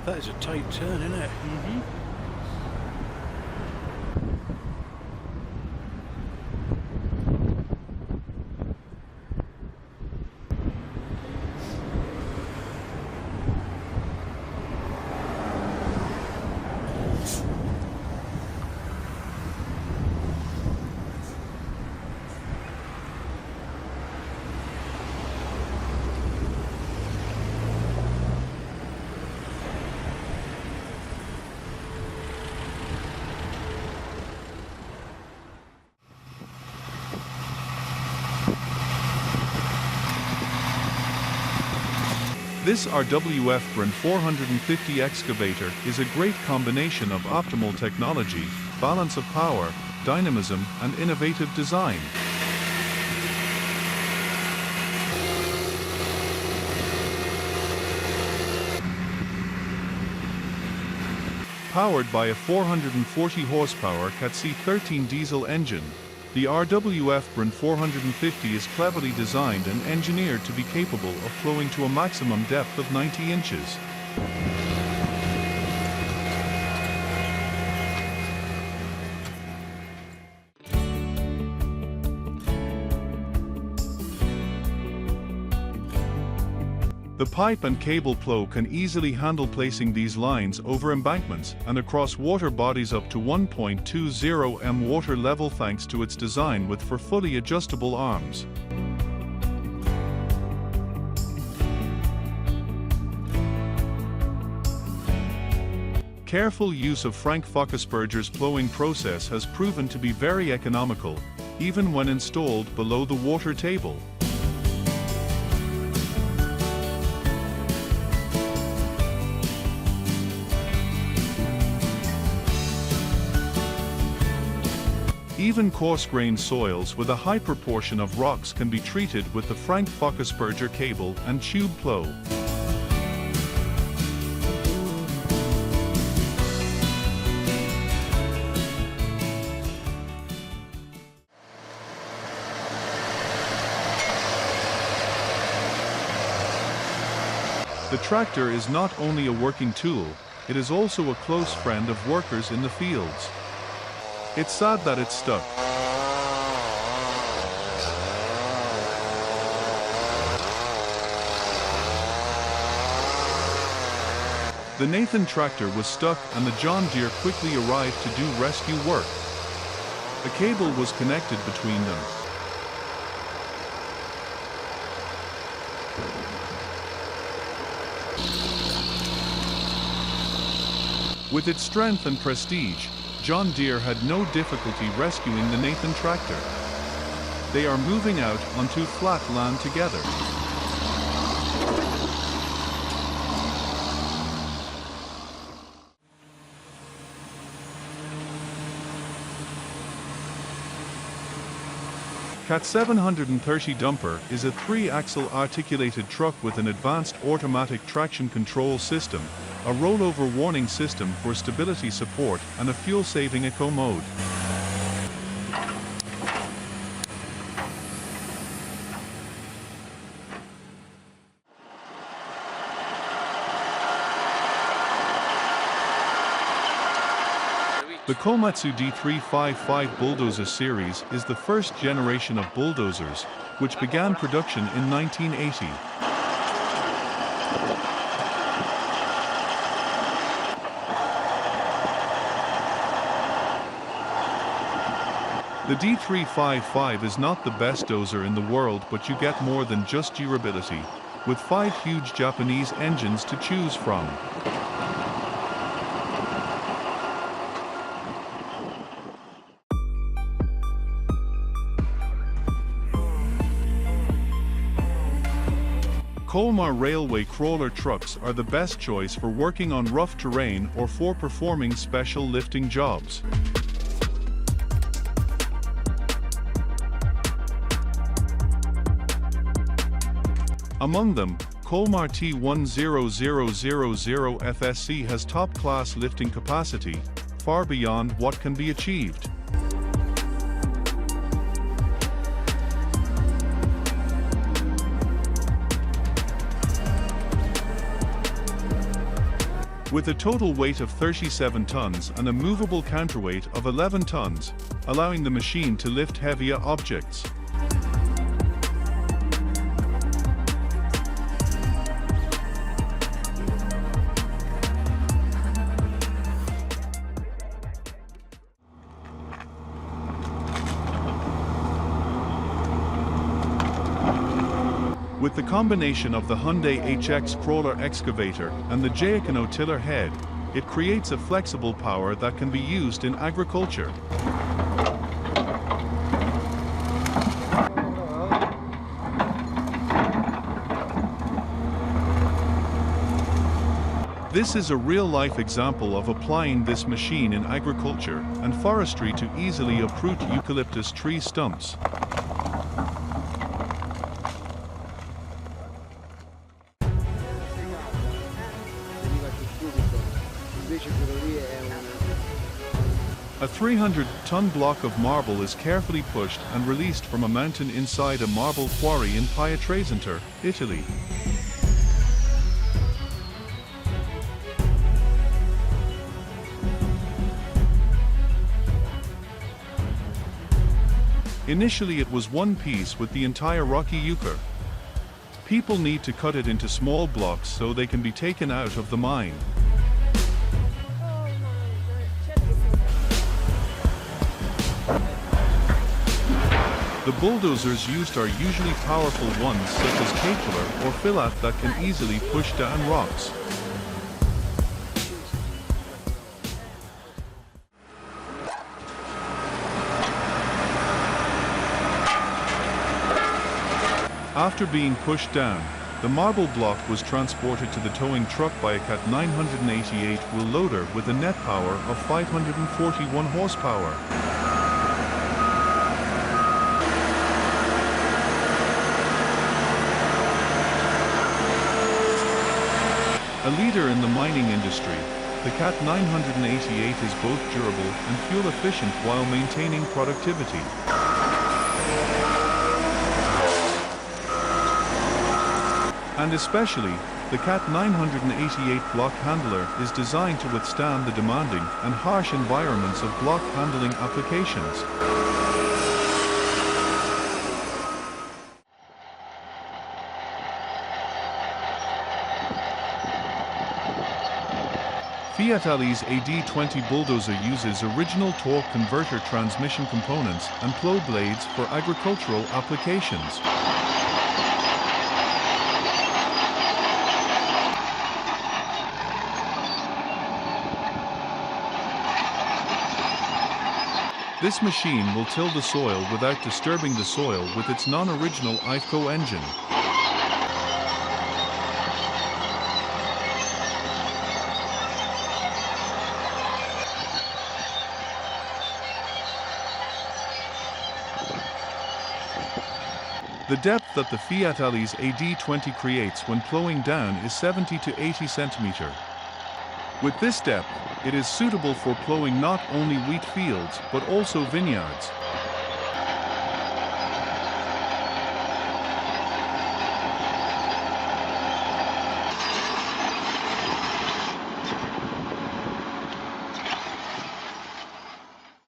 That is a tight turn, isn't it? This RWF Brun 450 excavator is a great combination of optimal technology, balance of power, dynamism, and innovative design. Powered by a 440 horsepower Cat C13 diesel engine, the RWF Brun 450 is cleverly designed and engineered to be capable of flowing to a maximum depth of 90 inches. The pipe and cable plow can easily handle placing these lines over embankments and across water bodies up to 1.20 m water level thanks to its design with fully adjustable arms. Careful use of Frank Fockasperger's plowing process has proven to be very economical, even when installed below the water table. Even coarse-grained soils with a high proportion of rocks can be treated with the Frank Fockasperger cable and tube plow. The tractor is not only a working tool, it is also a close friend of workers in the fields. It's sad that it's stuck. The Nathan tractor was stuck and the John Deere quickly arrived to do rescue work. A cable was connected between them. With its strength and prestige, John Deere had no difficulty rescuing the Nathan tractor. They are moving out onto flat land together. Cat 730 dumper is a 3-axle articulated truck with an advanced automatic traction control system, a rollover warning system for stability support, and a fuel-saving eco mode. The Komatsu D355 bulldozer series is the first generation of bulldozers, which began production in 1980. The D355 is not the best dozer in the world, but you get more than just durability, with 5 huge Japanese engines to choose from. Colmar Railway crawler trucks are the best choice for working on rough terrain or for performing special lifting jobs. Among them, Colmar T10000 FSC has top-class lifting capacity, far beyond what can be achieved. With a total weight of 37 tons and a movable counterweight of 11 tons, allowing the machine to lift heavier objects. With the combination of the Hyundai HX crawler excavator and the Jayakano tiller head, it creates a flexible power that can be used in agriculture. This is a real-life example of applying this machine in agriculture and forestry to easily uproot eucalyptus tree stumps. A 300-ton block of marble is carefully pushed and released from a mountain inside a marble quarry in Pietrasanta, Italy. Initially it was one piece with the entire rocky euchre. People need to cut it into small blocks so they can be taken out of the mine. The bulldozers used are usually powerful ones such as Caterpillar or Filat that can easily push down rocks. After being pushed down, the marble block was transported to the towing truck by a Cat 988 wheel loader with a net power of 541 horsepower. A leader in the mining industry, the Cat 988 is both durable and fuel efficient while maintaining productivity. And especially, the Cat 988 block handler is designed to withstand the demanding and harsh environments of block handling applications. Fiat Ali's AD20 bulldozer uses original torque converter transmission components and plow blades for agricultural applications. This machine will till the soil without disturbing the soil with its non-original IFCO engine. The depth that the Fiat Ali's AD20 creates when plowing down is 70 to 80 centimeter. With this depth, it is suitable for plowing not only wheat fields but also vineyards.